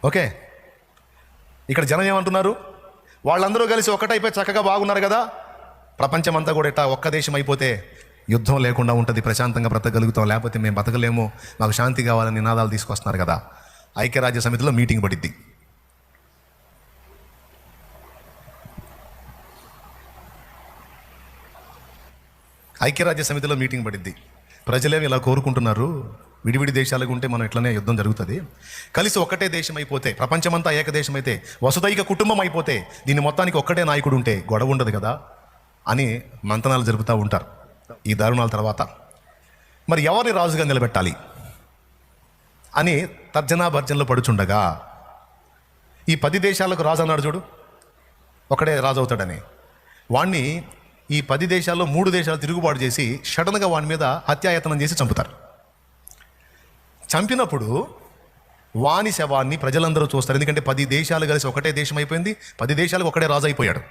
Okay, ఇక్కడ జనం ఏమంటున్నారు? వాళ్ళందరూ కలిసి ఒక్కటైపోయి చక్కగా బాగున్నారు కదా, ప్రపంచమంతా కూడా ఇట్లా ఒక్క దేశం అయిపోతే యుద్ధం లేకుండా ఉంటుంది, ప్రశాంతంగా బ్రతకగలుగుతాం, లేకపోతే మేము బతకలేము, మాకు శాంతి కావాలని నినాదాలు తీసుకొస్తున్నారు కదా. ఐక్యరాజ్య సమితిలో మీటింగ్ పడిద్ది. ఐక్యరాజ్య సమితిలో మీటింగ్ పడిద్ది. ప్రజలేమి ఇలా కోరుకుంటున్నారు, విడివిడి దేశాలకు ఉంటే మనం ఇట్లనే యుద్ధం జరుగుతుంది, కలిసి ఒక్కటే దేశం అయిపోతే, ప్రపంచమంతా ఏకదేశం అయితే, వసుదైక కుటుంబం అయిపోతే, దీని మొత్తానికి ఒక్కటే నాయకుడు ఉంటే గొడవ ఉండదు కదా అని మంతనాలు జరుపుతూ ఉంటారు. ఈ దారుణాల తర్వాత మరి ఎవరిని రాజుగా నిలబెట్టాలి అని తర్జనా భర్జనలు పడుచుండగా, ఈ 10 దేశాలకు రాజు అన్నాడు చూడు, ఒకడే రాజు అవుతాడని, వాణ్ణి ఈ 10 దేశాల్లో 3 దేశాలు తిరుగుబాటు చేసి సడన్గా వాని మీద హత్యాయత్నం చేసి చంపుతారు. చంపినప్పుడు వాని శవాన్ని ప్రజలందరూ చూస్తారు, ఎందుకంటే 10 దేశాలు కలిసి ఒకటే దేశం అయిపోయింది, 10 దేశాలకు ఒకటే రాజు అయిపోయాడు.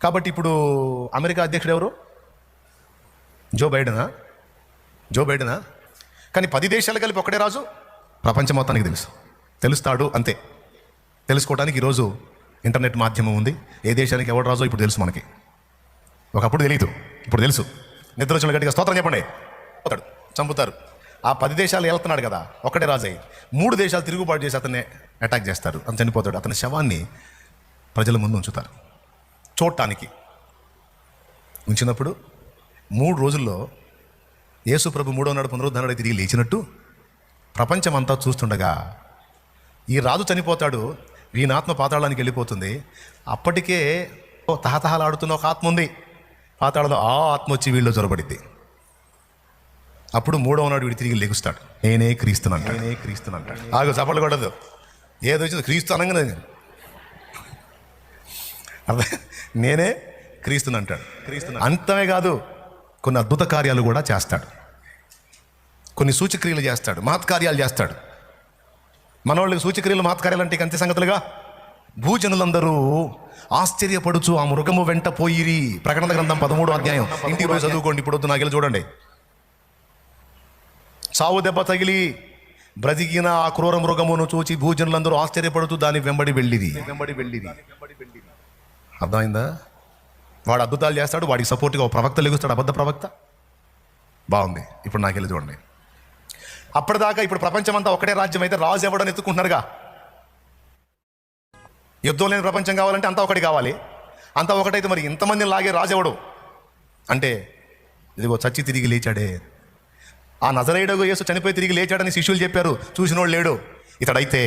కాబట్టి ఇప్పుడు అమెరికా అధ్యక్షుడు ఎవరు? జో బైడెనా? కానీ 10 దేశాలు కలిపి ఒకటే రాజు ప్రపంచం మొత్తానికి తెలుస్తాడు అంతే. తెలుసుకోవడానికి ఈరోజు ఇంటర్నెట్ మాధ్యమం ఉంది. ఏ దేశానికి ఎవడు రాజో ఇప్పుడు తెలుసు మనకి. ఒకప్పుడు తెలియదు, ఇప్పుడు తెలుసు. నిద్ర వచ్చిన గట్టిగా స్తోత్రం చెప్పండి. పోతాడు, చంపుతారు. ఆ 10 దేశాలు వెళ్తున్నాడు కదా, ఒకటే రాజు అయ్యి 3 దేశాలు తిరుగుబాటు చేసి అతన్ని అటాక్ చేస్తారు, అతను చనిపోతాడు. అతని శవాన్ని ప్రజల ముందు ఉంచుతారు చూడటానికి. ఉంచినప్పుడు 3 రోజుల్లో యేసు ప్రభు 3వ నాడు పునరుద్ధరణుడై తిరిగి లేచినట్టు ప్రపంచమంతా చూస్తుండగా ఈ రాజు చనిపోతాడు, వీని ఆత్మ పాతాళానికి వెళ్ళిపోతుంది. అప్పటికే తహతహలాడుతున్న ఒక ఆత్మ ఉంది పాతాళంలో, ఆ ఆత్మ వచ్చి వీళ్ళు చొరబడిద్ది. అప్పుడు 3వ నాడు వీడు తిరిగి లెగుస్తాడు, నేనే క్రీస్తునంటాడు. ఆగు, చప్పట్లు కొట్టదు, ఏదో వచ్చింది క్రీస్తు అనగానే అదే నేనే క్రీస్తునంటాడు. అంతమే కాదు, కొన్ని అద్భుత కార్యాలు కూడా చేస్తాడు, కొన్ని సూచక్రియలు చేస్తాడు, మహత్కార్యాలు చేస్తాడు. మనవాళ్ళకి సూచక్రియలు మహత్కార్యాలు అంటే అంతే సంగతులుగా. భూజనులందరూ ఆశ్చర్యపడుచు ఆ మృగము వెంట పోయిరి. ప్రకటన గ్రంథం 13వ అధ్యాయం, ఇంటికి పోయి చదువుకోండి. ఇప్పుడు వద్దు, నాకెళ్ళి చూడండి. సావు దెబ్బ తగిలి బ్రతికిన ఆ క్రూర మృగమును చూచి భూజనులందరూ ఆశ్చర్యపడుతూ దాని వెంబడి వెళ్ళిరి. అర్థమైందా? వాడు అద్భుతాలు చేస్తాడు, వాడికి సపోర్ట్గా ఒక ప్రవక్త లెగుస్తాడు, అబద్ధ ప్రవక్త. బాగుంది, ఇప్పుడు నాకెళ్ళి చూడండి. అప్పటిదాకా ఇప్పుడు ప్రపంచమంతా ఒకటే రాజ్యం అయితే రాజు ఎవడని ఎత్తుకుంటున్నారుగా. యుద్ధం లేని ప్రపంచం కావాలంటే అంతా ఒకటి కావాలి. అంతా ఒకటైతే మరి ఇంతమందిని లాగే రాజు ఎవడు అంటే, ఇదిగో చచ్చి తిరిగి లేచాడే, ఆ నజరేయుడు యేసు చనిపోయి తిరిగి లేచాడని శిష్యులు చెప్పారు, చూసినోడు లేడు. ఇతడైతే